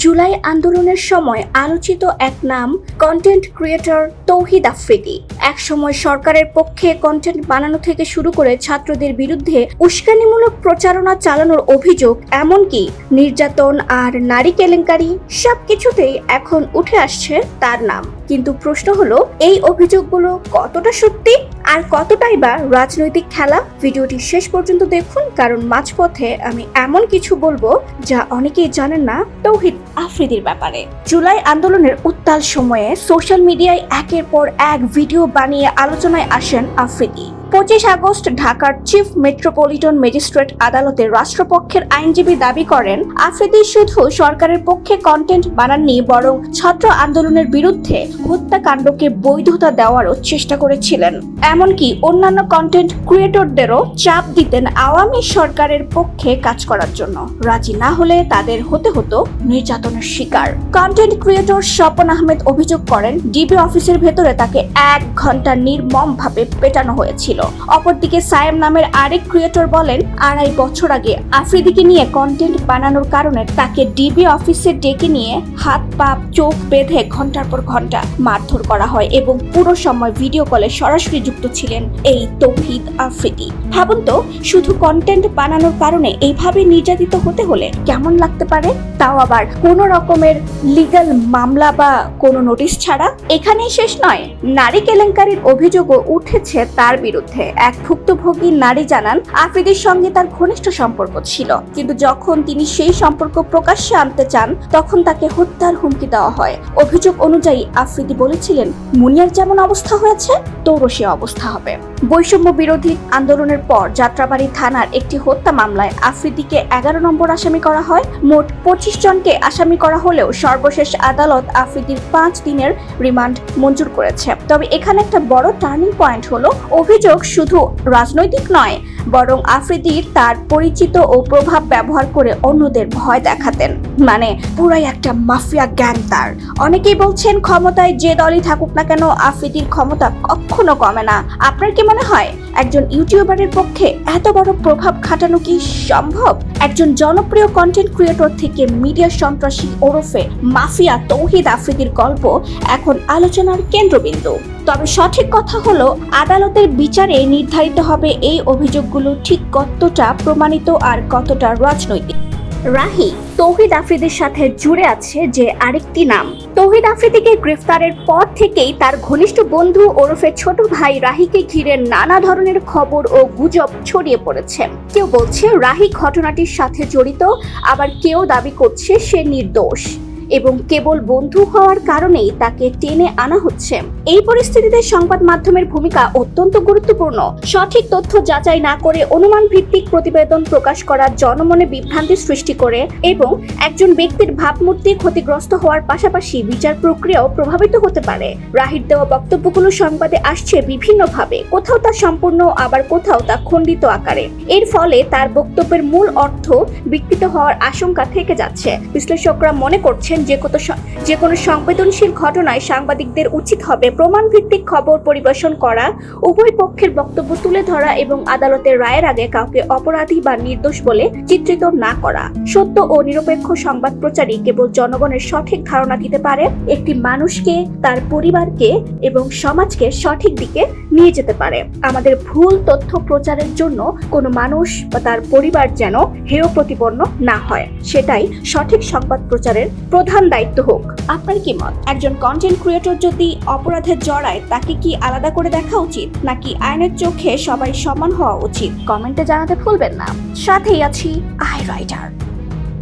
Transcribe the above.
জুলাই আন্দোলনের সময় আলোচিত এক নাম কন্টেন্ট ক্রিয়েটর তৌহিদ আফ্রিদি। একসময় সরকারের পক্ষে কন্টেন্ট বানানো থেকে শুরু করে ছাত্রদের বিরুদ্ধে উস্কানিমূলক প্রচারণা চালানোর অভিযোগ, এমনকি নির্যাতন আর নারী কেলেঙ্কারি সবকিছুতেই এখন উঠে আসছে তার নাম। কিন্তু প্রশ্ন হলো, এই অভিযোগগুলো কতটা সত্যি আর কতটাই বা রাজনৈতিক খেলা? ভিডিওটি শেষ পর্যন্ত দেখুন, কারণ মাঝপথে আমি এমন কিছু বলবো যা অনেকেই জানেন না তৌহিদ আফ্রিদির ব্যাপারে। জুলাই আন্দোলনের উত্তাল সময়ে সোশ্যাল মিডিয়ায় একের পর এক ভিডিও বানিয়ে আলোচনায় আসেন আফ্রিদি। 25 আগস্ট ঢাকার চিফ মেট্রোপলিটন ম্যাজিস্ট্রেট আদালতে রাষ্ট্রপক্ষের আইনজীবী দাবি করেন, আফ্রিদি শুধু সরকারের পক্ষে কন্টেন্ট বানাননি, বরং ছাত্র আন্দোলনের বিরুদ্ধে হত্যাকাণ্ডকে বৈধতা দেওয়ারও চেষ্টা করেছিলেন। এমনকি অন্যান্য কন্টেন্ট ক্রিয়েটরদেরও চাপ দিতেন আওয়ামী সরকারের পক্ষে কাজ করার জন্য। রাজি না হলে তাদের হতে হতো নির্যাতনের শিকার। কন্টেন্ট ক্রিয়েটর স্বপন আহমেদ অভিযোগ করেন, ডিবি অফিসের ভেতরে তাকে 1 ঘন্টা নির্মমভাবে পেটানো হয়েছিল। অপরদিকে সায়েম নামের আরেক ক্রিয়েটর বলেন, 2.5 বছর আগে আফ্রিদিকে নিয়ে কন্টেন্ট বানানোর কারণে তাকে ডিবি অফিসে ডেকে নিয়ে হাত পা চোখ বেঁধে ঘন্টার পর ঘন্টা মারধর করা হয় এবং পুরো সময় ভিডিও কলে সরাসরি যুক্ত ছিলেন এই তৌহিদ আফ্রিদি। ভাবুন তো, শুধু কন্টেন্ট বানানোর কারণে এইভাবে নির্যাতিত হতে হলে কেমন লাগতে পারে, তাও আবার কোনো রকমের লিগ্যাল মামলা বা কোনো নোটিশ ছাড়া। এখানেই শেষ নয়, নারী কেলেঙ্কারির অভিযোগও উঠেছে তার বিরুদ্ধে। এক ভুক্তভোগী নারী জানান, আফ্রিদির সঙ্গে তার ঘনিষ্ঠ সম্পর্ক ছিল, কিন্তু যখন তিনি সেই সম্পর্ক প্রকাশ্যে আনতে চান তখন তাকে হত্যার হুমকি দেওয়া হয়। অভিযোগ অনুযায়ী আফ্রিদি বলেছিলেন, মুনিয়ার যেমন অবস্থা হয়েছে তোরও সে অবস্থা হবে। বৈষম্য বিরোধী আন্দোলনের পর যাত্রাবাড়ী থানার একটি হত্যা মামলায় আফ্রিদিকে 11 নম্বর আসামি করা হয়। মোট 25 জনকে আসামি করা হলেও সর্বশেষ আদালত আফ্রিদির 5 দিনের রিমান্ড মঞ্জুর করেছে। তবে এখানে একটা বড় টার্নিং পয়েন্ট হলো, অভিযোগ শুধু রাজনৈতিক নয়, বরং আফ্রিদির তার পরিচিত ও প্রভাব ব্যবহার করে অন্যদের ভয় দেখাতেন। মানে পুরাই একটা মাফিয়া গ্যাং তার। অনেকেই বলছেন, ক্ষমতায় যে দলই থাকুক না কেন আফ্রিদির ক্ষমতা কখনো কমে না। আপনার কি মনে হয় একজন ইউটিউবারের পক্ষে এত বড় প্রভাব খাটানো কি সম্ভব? একজন জনপ্রিয় কন্টেন্ট ক্রিয়েটর থেকে মিডিয়া সন্ত্রাসী ওরফে মাফিয়া তৌহিদ আফ্রিদির গল্প এখন আলোচনার কেন্দ্রবিন্দু। তবে সঠিক কথা হলো, আদালতের বিচারে নির্ধারিত হবে এই অভিযোগগুলো ঠিক কতটা প্রমাণিত আর কতটা রাজনৈতিক। রাহি তৌহিদ আফ্রিদির সাথে জুড়ে আছে যে আরেকটি নাম। তৌহিদ আফ্রিদিকে গ্রেফতারের পর থেকেই তার ঘনিষ্ঠ বন্ধু ওরফে ছোট ভাই রাহিকে ঘিরে নানা ধরনের খবর ও গুজব ছড়িয়ে পড়েছে। কেউ বলছে রাহি ঘটনাটির সাথে জড়িত, আবার কেউ দাবি করছে সে নির্দোষ এবং কেবল বন্ধু হওয়ার কারণেই তাকে টেনে আনা হচ্ছে। এই পরিস্থিতিতে সংবাদ মাধ্যমের ভূমিকা অত্যন্ত গুরুত্বপূর্ণ। সঠিক তথ্য যাচাই না করে অনুমান ভিত্তিক প্রতিবেদন প্রকাশ করা জনমনে বিভ্রান্তি সৃষ্টি করে এবং একজন ব্যক্তির ভাবমূর্তি ক্ষতিগ্রস্ত হওয়ার পাশাপাশি বিচার প্রক্রিয়াও প্রভাবিত হতে পারে। রাহির দেওয়া বক্তব্যগুলো সংবাদে আসছে বিভিন্নভাবে, কোথাও তা সম্পূর্ণ, আবার কোথাও তা খণ্ডিত আকারে। এর ফলে তার বক্তব্যের মূল অর্থ বিকৃত হওয়ার আশঙ্কা থেকে যাচ্ছে। বিশ্লেষকরা মনে করছেন, যে কোনো সংবেদনশীল ঘটনায় সাংবাদিকদের উচিত হবে প্রমাণ ভিত্তিক খবর পরিবেশন করা, উভয় পক্ষের বক্তব্য তুলে ধরা এবং আদালতের রায়ের আগে কাউকে অপরাধী বা নির্দোষ বলে চিত্রিত না করা। সত্য ও নিরপেক্ষ সংবাদ প্রচারই কেবল জনগণের সঠিক ধারণা দিতে পারে, একটি মানুষকে, তার পরিবারকে এবং সমাজকে সঠিক দিকে নিয়ে যেতে পারে। আমাদের ভুল তথ্য প্রচারের জন্য কোনো মানুষ বা তার পরিবার যেন হেয় প্রতিপন্ন না হয়, সেটাই সঠিক সংবাদ প্রচারের প্রধান দায়িত্ব হোক। আপনার কি মত? একজন কন্টেন্ট ক্রিয়েটর যদি অপরাধে জড়ায় তাকে কি আলাদা করে দেখা উচিত, নাকি আইনের চোখে সবাই সমান হওয়া উচিত? কমেন্টে জানাতে ভুলবেন না। সাথেই আছি আই রাইটার।